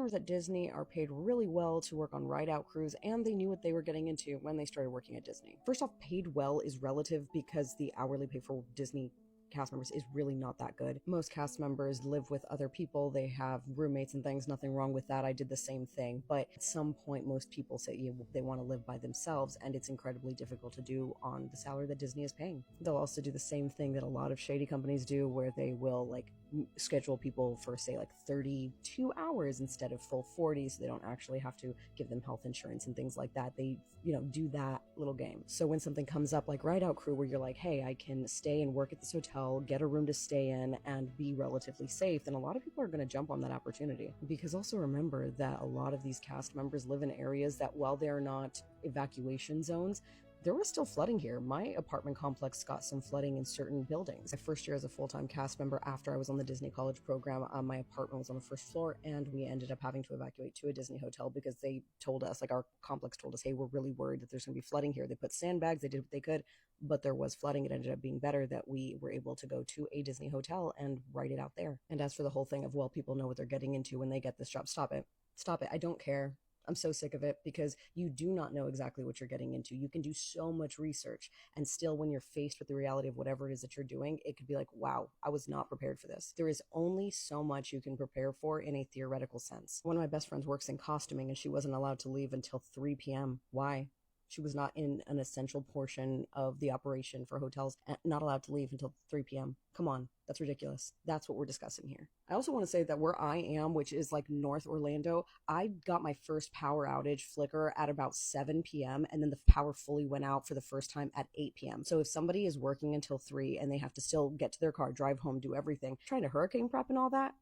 members at Disney are paid really well to work on ride-out crews, and they knew what they were getting into when they started working at Disney. First off, paid well is relative because the hourly pay for Disney cast members is really not that good. Most cast members live with other people, they have roommates and things, nothing wrong with that. I did the same thing, but at some point most people say they want to live by themselves, and it's incredibly difficult to do on the salary that Disney is paying. They'll also do the same thing that a lot of shady companies do, where they will schedule people for say 32 hours instead of full 40, so they don't actually have to give them health insurance and things like that. They do that little game. So when something comes up like ride out crew, where you're like, hey, I can stay and work at this hotel, get a room to stay in, and be relatively safe, then a lot of people are going to jump on that opportunity. Because also remember that a lot of these cast members live in areas that, while they're not evacuation zones, there was still flooding here. My apartment complex got some flooding in certain buildings. My first year as a full-time cast member after I was on the Disney College program, my apartment was on the first floor, and we ended up having to evacuate to a Disney hotel because they told us, our complex told us, hey, we're really worried that there's going to be flooding here. They put sandbags, they did what they could, but there was flooding. It ended up being better that we were able to go to a Disney hotel and write it out there. And as for the whole thing of, well, people know what they're getting into when they get this job, stop it. Stop it. I don't care. I'm so sick of it, because you do not know exactly what you're getting into. You can do so much research, and still when you're faced with the reality of whatever it is that you're doing, it could be like, wow, I was not prepared for this. There is only so much you can prepare for in a theoretical sense. One of my best friends works in costuming, and she wasn't allowed to leave until 3 p.m. Why? She was not in an essential portion of the operation for hotels, and not allowed to leave until 3 p.m. Come on, that's ridiculous. That's what we're discussing here. I also want to say that where I am, which is North Orlando, I got my first power outage flicker at about 7 p.m. and then the power fully went out for the first time at 8 p.m. So if somebody is working until 3 and they have to still get to their car, drive home, do everything, trying to hurricane prep and all that,